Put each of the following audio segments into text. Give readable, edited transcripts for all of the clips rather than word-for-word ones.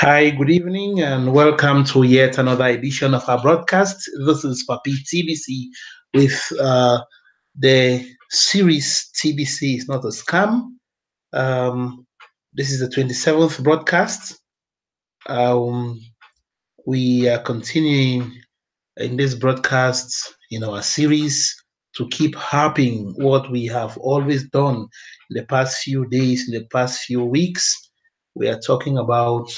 Hi, good evening, and welcome to yet another edition of our broadcast. This is Papi TBC with the series TBC is not a scam. Um, this is the 27th broadcast. Um, we are continuing in this broadcast in our series to keep harping what we have always done in the past few days, in the past few weeks. We are talking about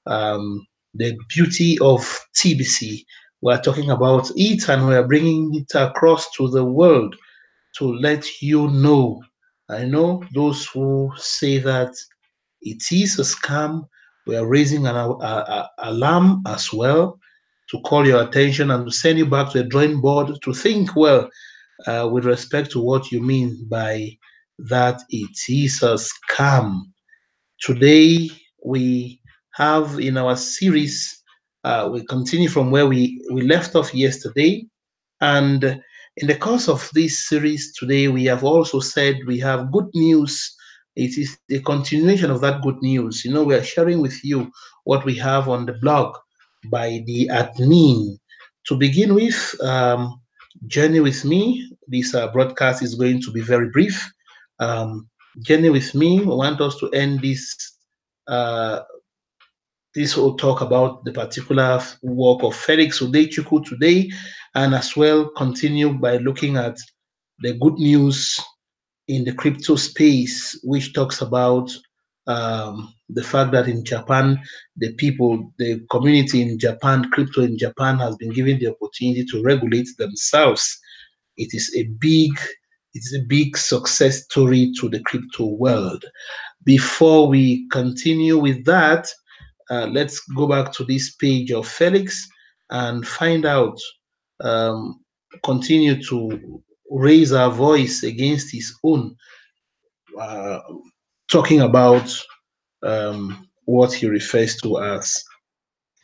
um, the beauty of TBC. We are talking about it, and we are bringing it across to the world to let you know. I know those who say that it is a scam. We are raising an alarm as well to call your attention and to send you back to the drawing board to think well with respect to what you mean by that it is a scam. Today, we have in our series, we continue from where we left off yesterday. And in the course of this series today, we have also said we have good news. It is a continuation of that good news. You know, we are sharing with you what we have on the blog by the admin. To begin with, journey with me. This broadcast is going to be very brief. Um, journey with me. I want us to end uh, this will talk about the particular work of Felix Udechukwu today, and as well continue by looking at the good news in the crypto space, which talks about the fact that in Japan, the community in Japan, crypto in Japan has been given the opportunity to regulate themselves. It is a big success story to the crypto world. Before we continue with that, let's go back to this page of Felix and find out, um, continue to raise our voice against his own, uh, talking about what he refers to as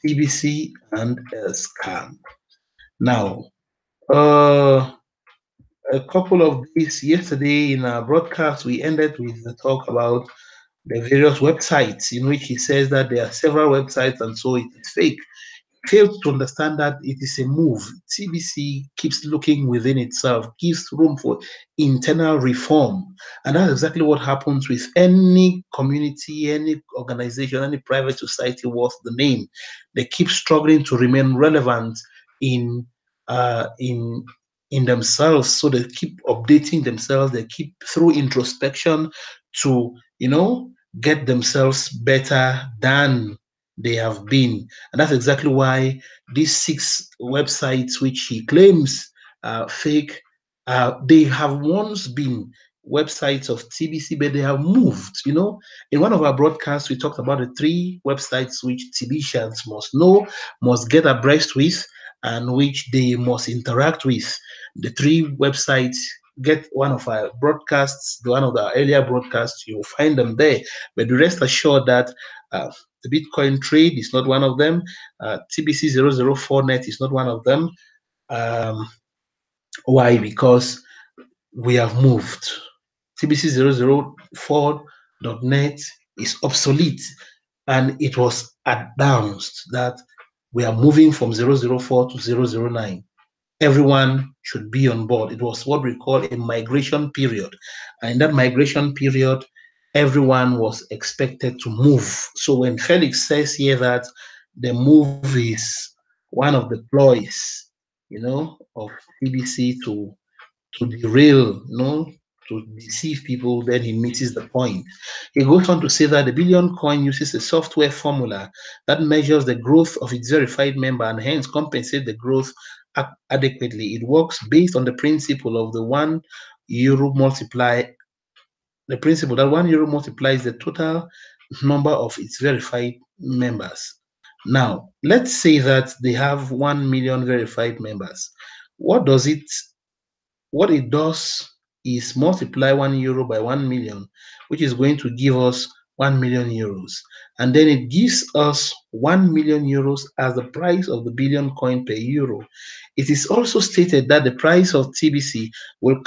TBC and a scam. Now, uh, a couple of days yesterday in our broadcast, we ended with the talk about the various websites in which he says that there are several websites and so it is fake. Fails to understand that it is a move. TBC keeps looking within itself, gives room for internal reform. And that's exactly what happens with any community, any organization, any private society worth the name. They keep struggling to remain relevant in uh, in in themselves. So they keep updating themselves, they keep through introspection to, get themselves better than they have been. And that's exactly why these 6 websites, which he claims are fake, they have once been websites of TBC, but they have moved. In one of our broadcasts, we talked about the 3 websites which TBCians must know, must get abreast with, and which they must interact with. The 3 websites, get one of our broadcasts, one of the earlier broadcasts, you'll find them there. But rest assured that uh, the Bitcoin trade is not one of them. TBC004net is not one of them. Um, why? Because we have moved. TBC004.net is obsolete, and it was announced that we are moving from 004 to 009. Everyone should be on board. It was what we call a migration period. And in that migration period, everyone was expected to move. So when Felix says here that the move is one of the ploys, of TBC to derail, to deceive people, then he misses the point. He goes on to say that the Billion Coin uses a software formula that measures the growth of its verified member and hence compensate the growth adequately. It works based on the principle of the €1 multiply, the principle that €1 multiplies the total number of its verified members. Now, let's say that they have 1 million verified members. What it does is multiply €1 by 1 million, which is going to give us 1 million euros. And then it gives us 1 million euros as the price of the billion coin per euro. It is also stated that the price of TBC will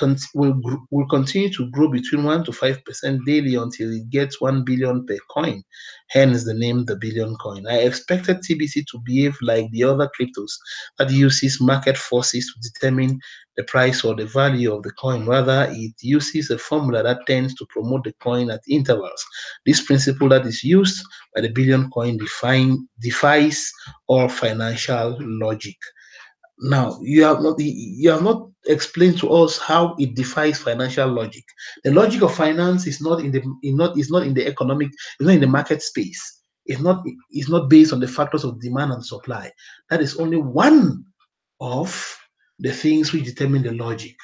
continue to grow between 1 to 5% daily until it gets 1 billion per coin. Hence the name the billion coin. I expected TBC to behave like the other cryptos that uses market forces to determine the price or the value of the coin. Rather, it uses a formula that tends to promote the coin at intervals. This principle that is used by the billion coin defies all financial logic. Now, you have not explained to us how it defies financial logic. The logic of finance is not in the is not in the economic, it's not in the market space. It's not based on the factors of demand and supply. That is only one of the things which determine the logic.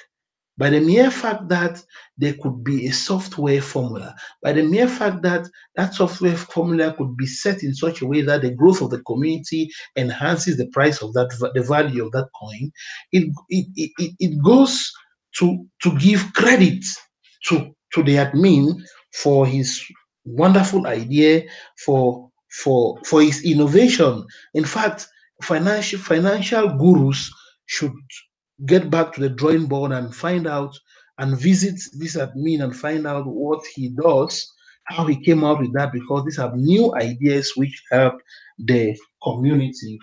By the mere fact that there could be a software formula, by the mere fact that that software formula could be set in such a way that the growth of the community enhances the price of that, the value of that coin, it goes to give credit to the admin for his wonderful idea, for his innovation. In fact, financial gurus should get back to the drawing board and find out and visit this admin and find out what he does, how he came out with that, because these are new ideas which help the community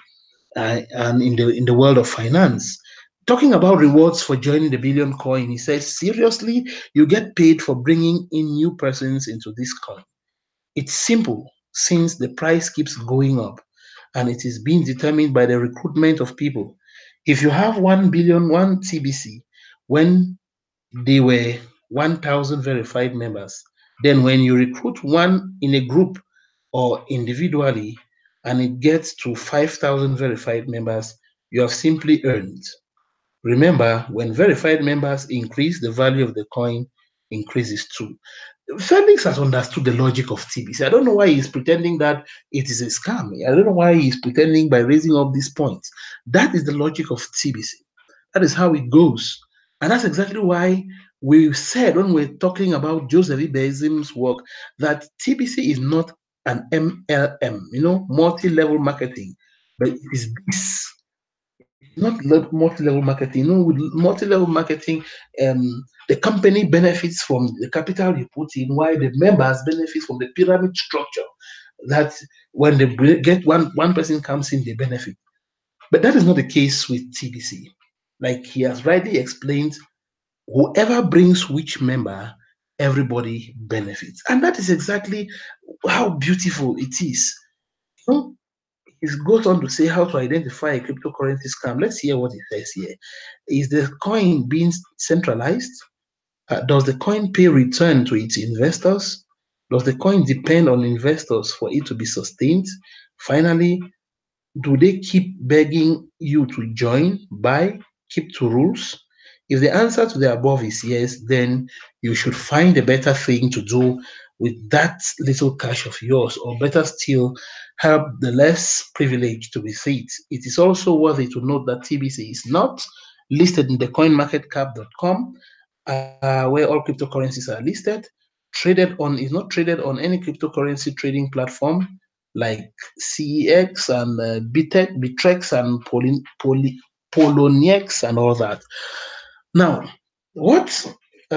and in the world of finance. Talking about rewards for joining the billion coin, he says, seriously, you get paid for bringing in new persons into this coin. It's simple since the price keeps going up and it is being determined by the recruitment of people. If you have 1 billion, 1 TBC, when they were 1,000 verified members, then when you recruit one in a group or individually and it gets to 5,000 verified members, you have simply earned. Remember, when verified members increase, the value of the coin increases too. Felix has understood the logic of TBC. I don't know why he's pretending that it is a scam. I don't know why he's pretending by raising up these points. That is the logic of TBC. That is how it goes. And that's exactly why we said when we're talking about Joseph Ibezim's work that TBC is not an MLM, multi-level marketing, but it is this. Not multi-level marketing. With multi-level marketing, the company benefits from the capital you put in, while the members benefit from the pyramid structure. That when they get one person comes in, they benefit. But that is not the case with TBC. Like he has rightly explained, whoever brings which member, everybody benefits, and that is exactly how beautiful it is. He goes on to say how to identify a cryptocurrency scam. Let's hear what he says here. Is the coin being centralized? Does the coin pay return to its investors? Does the coin depend on investors for it to be sustained? Finally, do they keep begging you to join, buy, keep to rules? If the answer to the above is yes, then you should find a better thing to do with that little cash of yours, or better still, help the less privileged to receive it. It is also worthy to note that TBC is not listed in the coinmarketcap.com, where all cryptocurrencies are listed. Is not traded on any cryptocurrency trading platform like CEX and Bitrex and Poloniex and all that. Now, what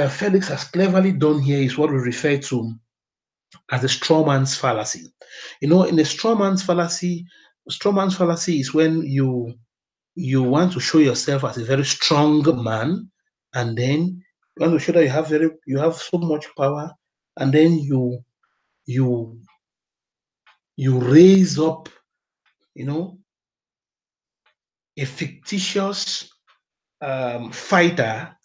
Felix has cleverly done here is what we refer to as the strawman's fallacy. In the strawman's fallacy is when you want to show yourself as a very strong man, and then you want to show that you have so much power, and then you you raise up, you know, a fictitious fighter,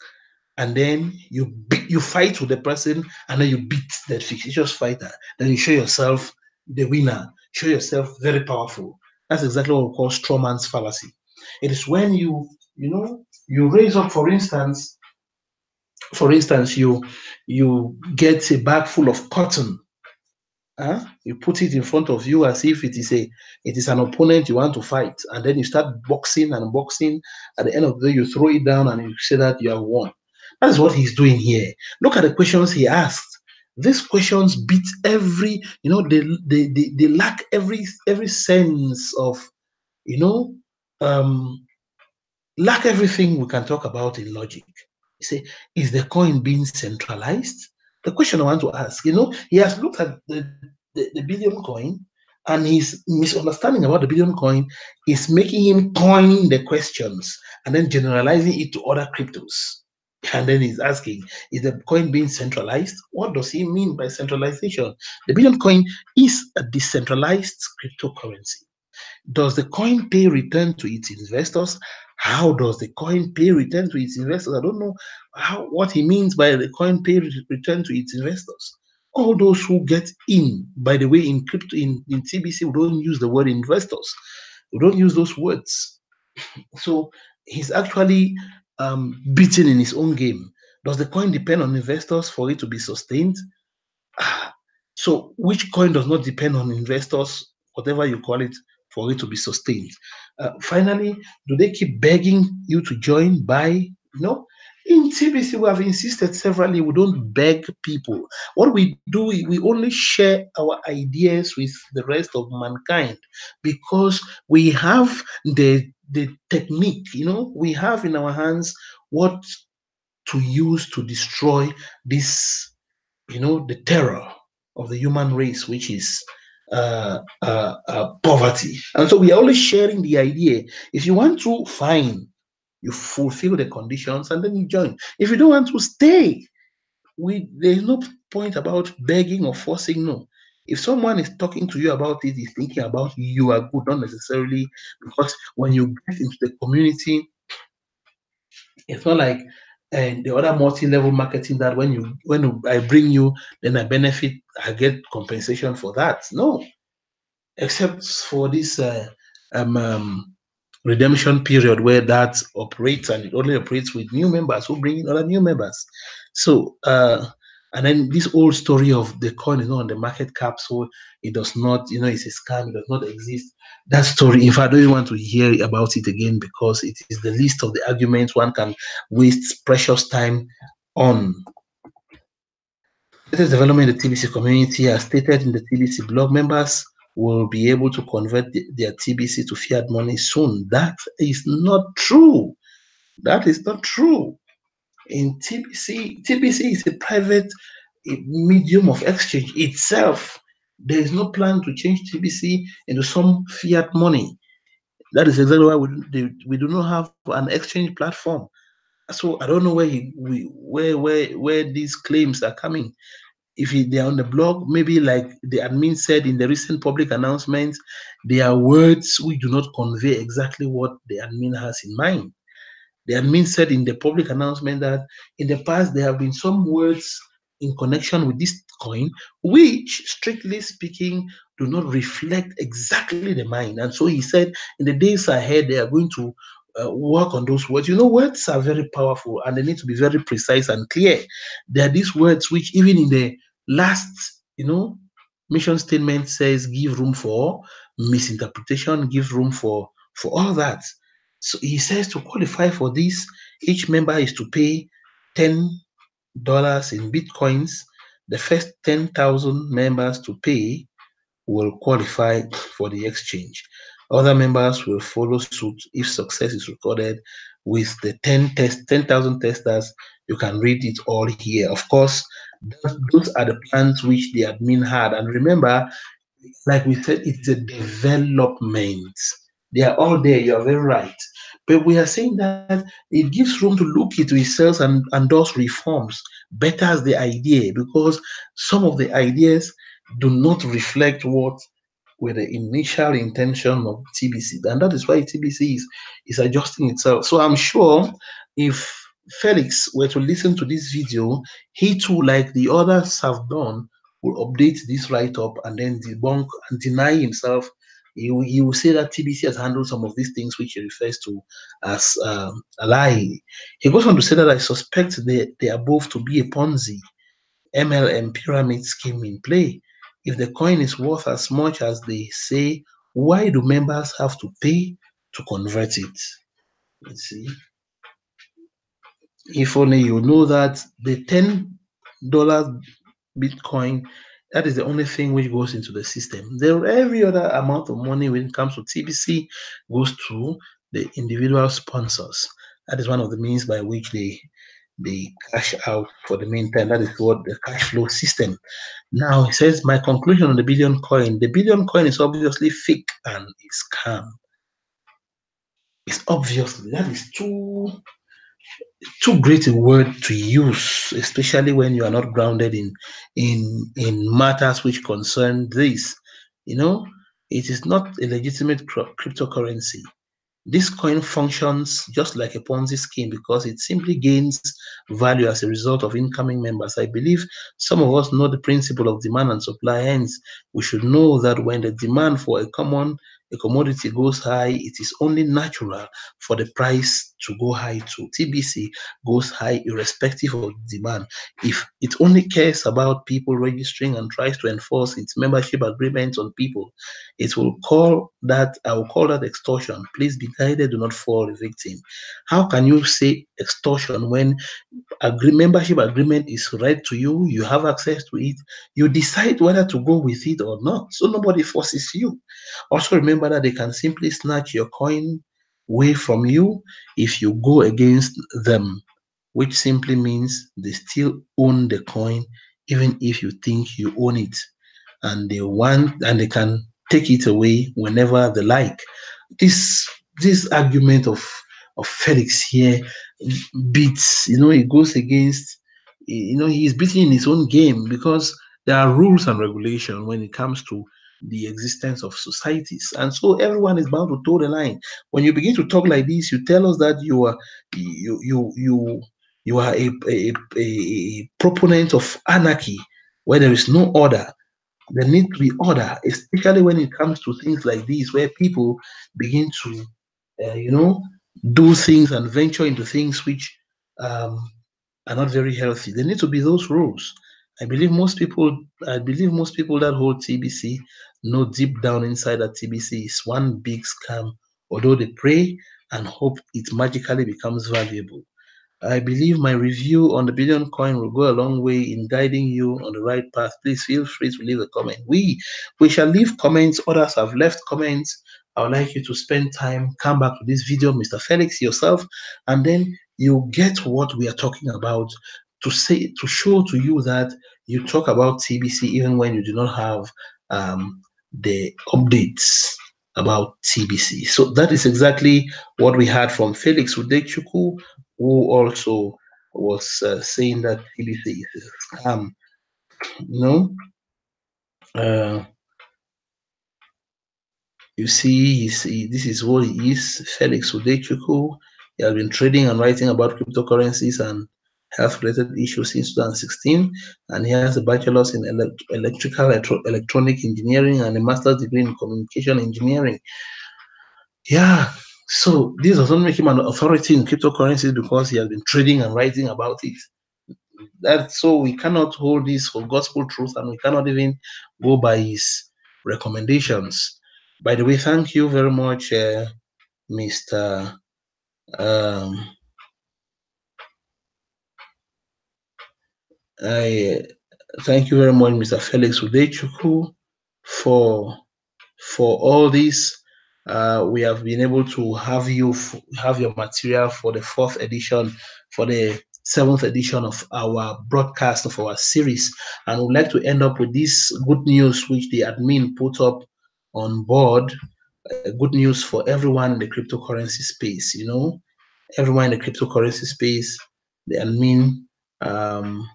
and then you fight with the person, and then you beat that fictitious fighter. Then you show yourself the winner, show yourself very powerful. That's exactly what we call strawman's fallacy. It is when you raise up, for instance, you get a bag full of cotton. You put it in front of you as if it is an opponent you want to fight, and then you start boxing and boxing. At the end of the day, you throw it down and you say that you have won. That is what he's doing here. Look at the questions he asked. These questions beat every, they lack every sense of, you know, um, lack everything we can talk about in logic. You say, is the coin being centralized? The question I want to ask, he has looked at the billion coin, and his misunderstanding about the billion coin is making him coin the questions and then generalizing it to other cryptos. And then he's asking, is the coin being centralized? What does he mean by centralization? The billion coin is a decentralized cryptocurrency. Does the coin pay return to its investors? How does the coin pay return to its investors? I don't know what he means by the coin pay return to its investors. All those who get in, by the way, in crypto, in TBC, we don't use the word investors. We don't use those words. So he's actually beaten in his own game. Does the coin depend on investors for it to be sustained? So, which coin does not depend on investors, whatever you call it, for it to be sustained? Finally, do they keep begging you to join, buy? No. In TBC, we have insisted severally we don't beg people. What we do, we only share our ideas with the rest of mankind because we have the technique, we have in our hands what to use to destroy this, the terror of the human race, which is poverty. And so we are only sharing the idea. If you want to, fine, you fulfill the conditions and then you join. If you don't want to, stay. There's no point about begging or forcing. No. If someone is talking to you about it, he's thinking about you are good, not necessarily because when you get into the community, it's not like the other multi-level marketing that when I bring you, then I benefit, I get compensation for that. No, except for this redemption period where that operates, and it only operates with new members who bring in other new members. So and then this old story of the coin is not on the market cap, so it does not, it's a scam, it does not exist. That story, in fact, I don't even want to hear about it again because it is the least of the arguments one can waste precious time on. Latest development in the TBC community, as stated in the TBC blog, members will be able to convert their TBC to fiat money soon. That is not true. That is not true. In TBC is a private medium of exchange itself. There is no plan to change TBC into some fiat money. That is exactly why we do not have an exchange platform. So I don't know where these claims are coming. If they're on the blog, maybe like the admin said in the recent public announcement, there are words which do not convey exactly what the admin has in mind. The admin said in the public announcement that in the past there have been some words in connection with this coin, which, strictly speaking, do not reflect exactly the mind. And so he said in the days ahead, they are going to work on those words. Words are very powerful and they need to be very precise and clear. There are these words which, even in the last, mission statement says give room for misinterpretation, give room for all that. So he says to qualify for this, each member is to pay $10 in bitcoins. The first 10,000 members to pay will qualify for the exchange. Other members will follow suit if success is recorded with the 10,000 testers. You can read it all here. Of course, those are the plans which the admin had. And remember, like we said, it's a development. They are all there. You are very right. But we are saying that it gives room to look into itself and those reforms betters the idea because some of the ideas do not reflect what were the initial intention of TBC. And that is why TBC is adjusting itself. So I'm sure if Felix were to listen to this video, he too, like the others have done, will update this write-up and then debunk and deny himself. He will say that TBC has handled some of these things which he refers to as a lie. He goes on to say that I suspect the above to be a Ponzi MLM pyramid scheme in play. If the coin is worth as much as they say, why do members have to pay to convert it? Let's see. If only you know that the $10 Bitcoin, that is the only thing which goes into the system. Every other amount of money when it comes to TBC goes to the individual sponsors. That is one of the means by which they cash out for the meantime. That is what the cash flow system. Now it says my conclusion on the billion coin. The billion coin is obviously fake and it's scam. It's obviously that is too great a word to use, especially when you are not grounded in matters which concern this. You know, it is not a legitimate cryptocurrency. This coin functions just like a Ponzi scheme because it simply gains value as a result of incoming members. I believe some of us know the principle of demand and supply. Hence, we should know that when the demand for a commodity goes high, it is only natural for the price to go high too. TBC goes high irrespective of demand. If it only cares about people registering and tries to enforce its membership agreements on people, it will call that, I will call that extortion. Please be guided, do not fall a victim. How can you say extortion when membership agreement is read to you, you have access to it, you decide whether to go with it or not. So nobody forces you. Also remember that they can simply snatch your coin away from you if you go against them, which simply means they still own the coin even if you think you own it, and they can take it away whenever they like. This this argument of Felix here beats, it goes against, he's beating in his own game because there are rules and regulation when it comes to the existence of societies, and so everyone is bound to toe the line. When you begin to talk like this, you tell us that you are a proponent of anarchy where there is no order. There needs to be order, especially when it comes to things like these, where people begin to, uh, you know, do things and venture into things which um, are not very healthy. There need to be those rules. I believe most people. I believe most people that hold TBC know deep down inside that TBC is one big scam. Although they pray and hope it magically becomes valuable. I believe my review on the Billion Coin will go a long way in guiding you on the right path. Please feel free to leave a comment. We shall leave comments. Others have left comments. I would like you to spend time, come back to this video, Mr. Felix, yourself, and then you get what we are talking about, to show to you that you talk about TBC even when you do not have the updates about TBC. So that is exactly what we had from Felix Udechuku, who also was saying that TBC is a scam. You know, uh, you see, this is what he is, Felix Udechuku. He has been trading and writing about cryptocurrencies and health-related issues since 2016, and he has a bachelor's in electronic engineering and a master's degree in communication engineering. Yeah, so this does not make him an authority in cryptocurrencies because he has been trading and writing about it. So we cannot hold this for gospel truth, and we cannot even go by his recommendations. By the way, thank you very much, Mr. Um, I thank you very much, Mr. Felix Udechuku, for all this. We have been able to have have your material for the fourth edition, for the seventh edition of our broadcast of our series, and we'd like to end up with this good news which the admin put up on board. Good news for everyone in the cryptocurrency space. Everyone in the cryptocurrency space, the um,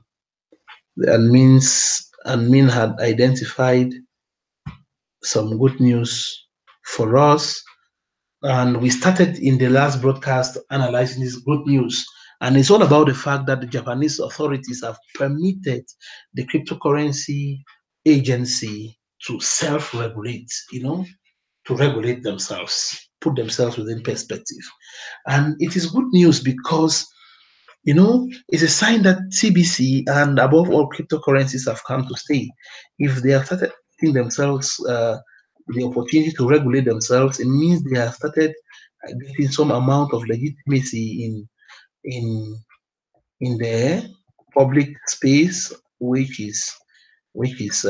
admin had identified some good news for us. And we started in the last broadcast analyzing this good news. And it's all about the fact that the Japanese authorities have permitted the cryptocurrency agency to self-regulate, to regulate themselves, put themselves within perspective. And it is good news because it's a sign that TBC and above all cryptocurrencies have come to stay. If they have started getting themselves the opportunity to regulate themselves, it means they have started getting some amount of legitimacy in in the public space, which is which is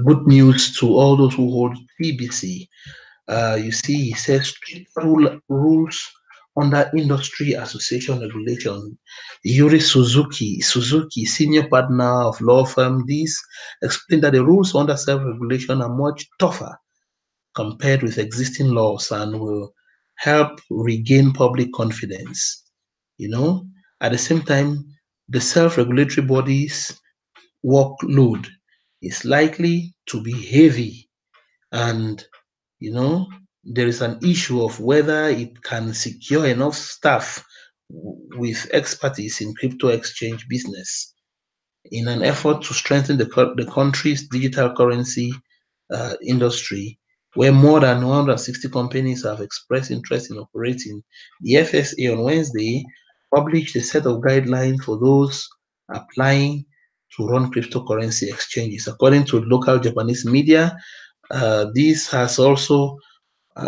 good news to all those who hold TBC. You see, he says strict rules under industry association regulation. Yuri Suzuki, senior partner of law firm This, explained that the rules under self-regulation are much tougher compared with existing laws and will help regain public confidence. You know, at the same time, the self-regulatory bodies workload is likely to be heavy, and there is an issue of whether it can secure enough staff with expertise in crypto exchange business in an effort to strengthen the country's digital currency industry, where more than 160 companies have expressed interest in operating. The FSA on Wednesday published a set of guidelines for those applying to run cryptocurrency exchanges. According to local Japanese media, this has also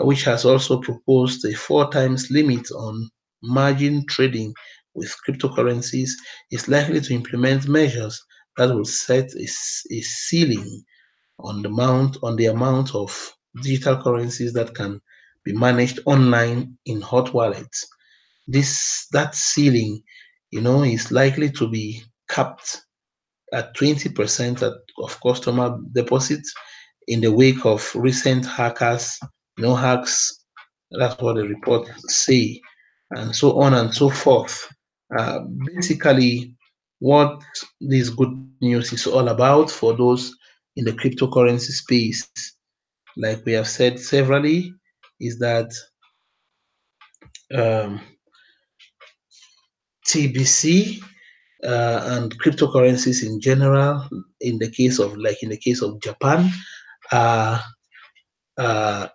which has also proposed a 4 times limit on margin trading with cryptocurrencies, is likely to implement measures that will set a ceiling on the amount of digital currencies that can be managed online in hot wallets. That ceiling, is likely to be capped at 20% of customer deposits in the wake of recent hacks. That's what the report say, and so on and so forth. Uh, Basically, what this good news is all about for those in the cryptocurrency space, like we have said severally, is that um, TBC and cryptocurrencies in general, in the case of Japan, uh, uh,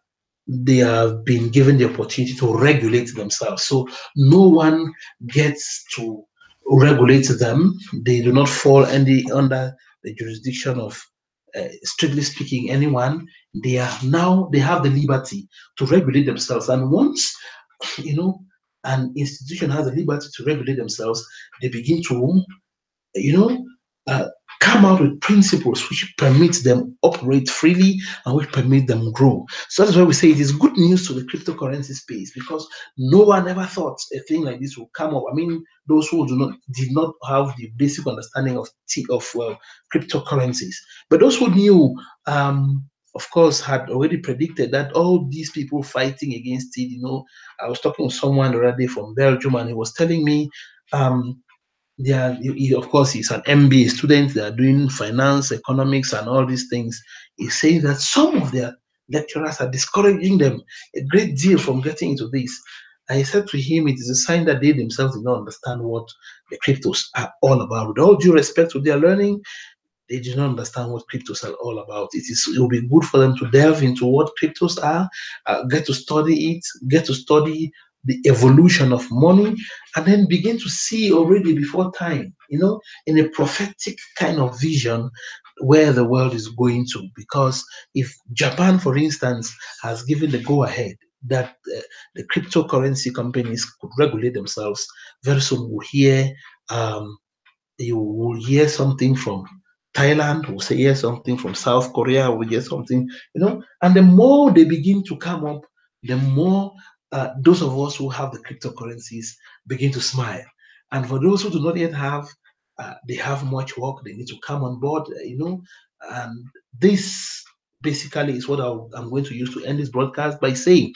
they have been given the opportunity to regulate themselves. So no one gets to regulate them. They do not fall under the jurisdiction of, strictly speaking, anyone. They have the liberty to regulate themselves. And once you know an institution has the liberty to regulate themselves, they begin to you know, uh, come out with principles which permit them operate freely and which permit them grow. So that's why we say it is good news to the cryptocurrency space, because no one ever thought a thing like this would come up. I mean, those who did not have the basic understanding of cryptocurrencies, but those who knew, of course, had already predicted that all these people fighting against it. I was talking to someone the other day from Belgium, and he was telling me. Of course, he's an MBA student. They are doing finance, economics, and all these things. He's saying that some of their lecturers are discouraging them a great deal from getting into this. And he said to him, it is a sign that they themselves do not understand what the cryptos are all about. With all due respect to their learning, they do not understand what cryptos are all about. It will be good for them to delve into what cryptos are, get to study it, get to study the evolution of money, and then begin to see already before time, in a prophetic kind of vision where the world is going to. Because if Japan, for instance, has given the go ahead that the cryptocurrency companies could regulate themselves, very soon you will hear something from Thailand, will say hear something from South Korea, will hear something, and the more they begin to come up, the more those of us who have the cryptocurrencies begin to smile. And for those who do not yet have, they have much work, they need to come on board, and this basically is what I'm going to use to end this broadcast by saying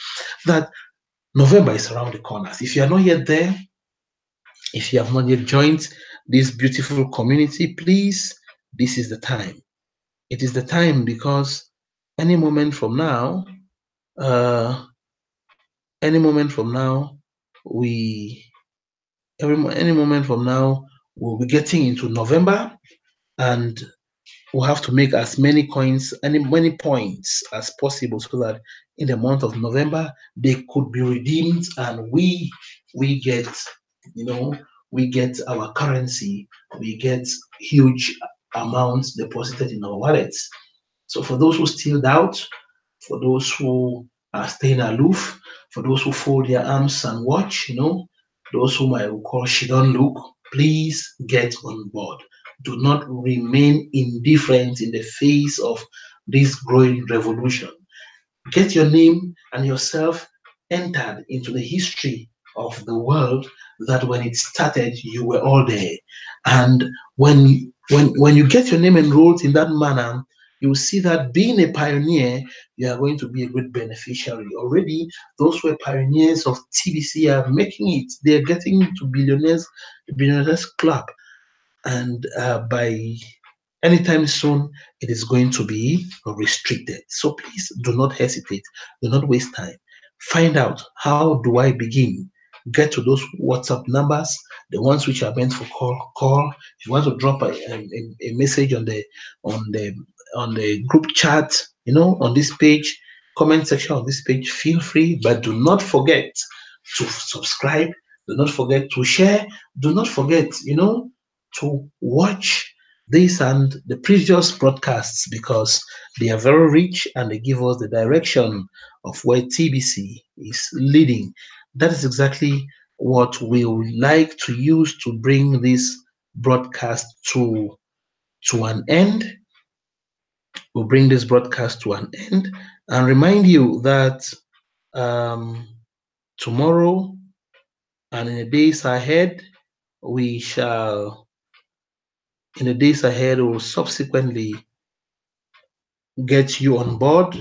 that November is around the corners. If you are not yet there, if you have not yet joined this beautiful community, please, this is the time. It is the time, because any moment from now, uh, any moment from now, we any moment from now, we'll be getting into November, and we'll have to make as many coins, many points as possible, so that in the month of November they could be redeemed, and we get, you know, we get our currency, we get huge amounts deposited in our wallets. So for those who still doubt, for those who are staying aloof, for those who fold their arms and watch, those whom I will call she don't look, Please get on board. Do not remain indifferent in the face of this growing revolution. Get your name and yourself entered into the history of the world, that when it started, you were all there. And when you get your name enrolled in that manner, you will see that being a pioneer, you are going to be a great beneficiary. Already, those who were pioneers of TBC are making it. They are getting to billionaires club, and by anytime soon, it is going to be restricted. So please do not hesitate. Do not waste time. Find out, how do I begin? Get to those WhatsApp numbers, the ones which are meant for call. If you want to drop a message on the on the group chat, on this page, comment section of this page, feel free. But do not forget to subscribe. Do not forget to share. Do not forget, to watch this and the previous broadcasts, because they are very rich and they give us the direction of where TBC is leading. That is exactly what we would like to use to bring this broadcast to an end. We'll bring this broadcast to an end and remind you that um, tomorrow and in the days ahead, we shall, in the days ahead, we will subsequently get you on board.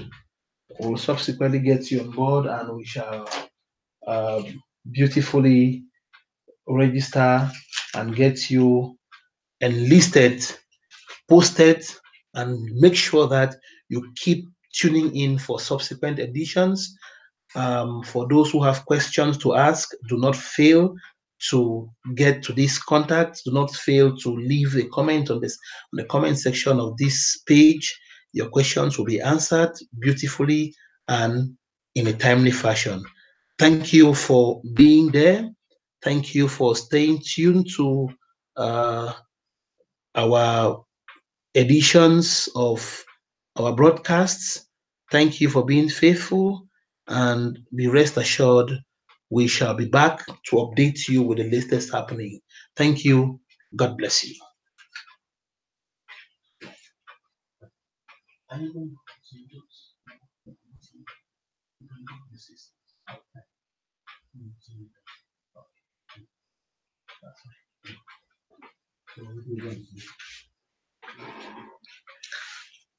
We'll subsequently get you on board, and we shall um, beautifully register and get you enlisted, posted, and make sure that you keep tuning in for subsequent editions. For those who have questions to ask, do not fail to get to this contact. Do not fail to leave a comment on the comment section of this page. Your questions will be answered beautifully and in a timely fashion. Thank you for being there. Thank you for staying tuned to uh, our editions of our broadcasts. Thank you for being faithful, and be rest assured we shall be back to update you with the latest happening. Thank you. God bless you.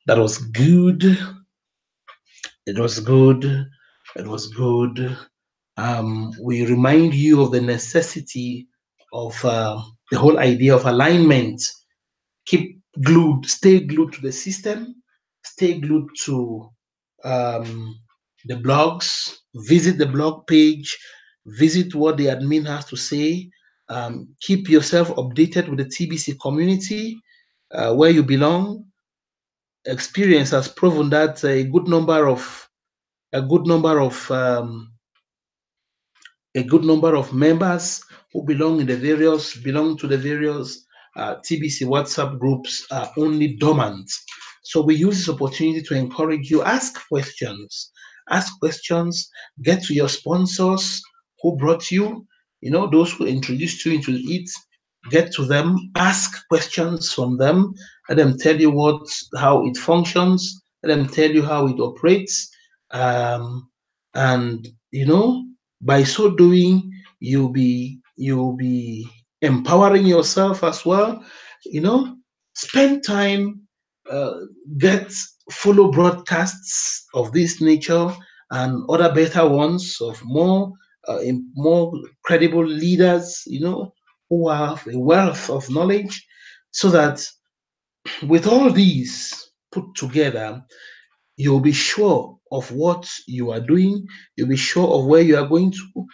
That was good. It was good. It was good. We remind you of the necessity of the whole idea of alignment. Keep glued, stay glued to the system, stay glued to the blogs, visit the blog page, visit what the admin has to say. Keep yourself updated with the TBC community where you belong. Experience has proven that a good number of members who belong to the various TBC WhatsApp groups are only dormant. So we use this opportunity to encourage you, ask questions, get to your sponsors who brought you, those who introduced you into it, get to them, ask questions from them, let them tell you how it functions, let them tell you how it operates, and by so doing, you'll be empowering yourself as well. Spend time, uh, get follow broadcasts of this nature and other better ones of more credible leaders, who have a wealth of knowledge, so that with all these put together, you'll be sure of what you are doing. You'll be sure of where you are going to.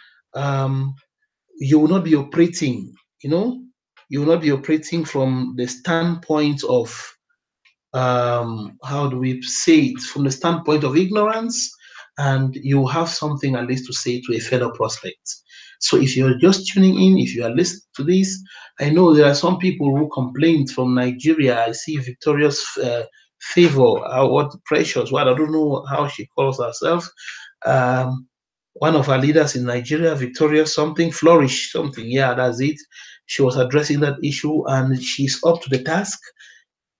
You will not be operating, you will not be operating from the standpoint of, how do we say it, from the standpoint of ignorance, and you have something at least to say to a fellow prospect. So if you're just tuning in, if you are listening to this, I know there are some people who complained from Nigeria. I see Victorious Favor, what Precious, what, I don't know how she calls herself. One of our leaders in Nigeria, Victoria something, Flourish something, yeah, that's it. She was addressing that issue, and she's up to the task.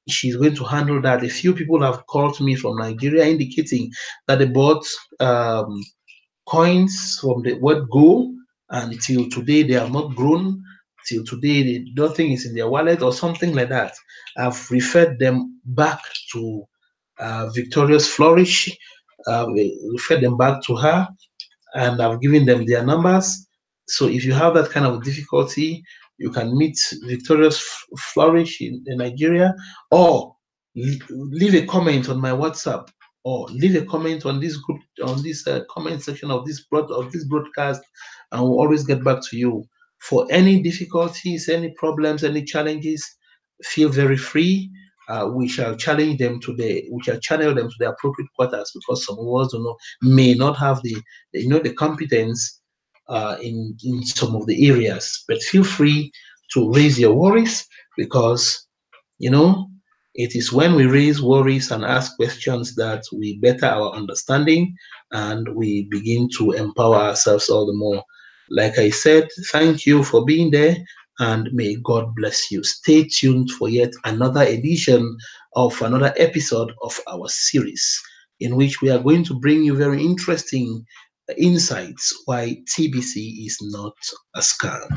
She's going to handle that. A few people have called me from Nigeria indicating that they bought coins from the word go, and till today they have not grown. Till today, nothing is in their wallet or something like that. I've referred them back to Victoria's Flourish. Referred them back to her, and I've given them their numbers. So if you have that kind of difficulty, you can meet Victoria's Flourish in Nigeria, or leave a comment on my WhatsApp, or leave a comment on this group, on this comment section of this broadcast, and we'll always get back to you. For any difficulties, any problems, any challenges, feel very free. We shall challenge them we shall channel them to the appropriate quarters, because some of us do not may not have the competence in some of the areas. But feel free to raise your worries, because you know it is when we raise worries and ask questions that we better our understanding, and we begin to empower ourselves all the more. Like I said, thank you for being there, and may God bless you. Stay tuned for yet another edition of another episode of our series, in which we are going to bring you very interesting insights why TBC is not a scam.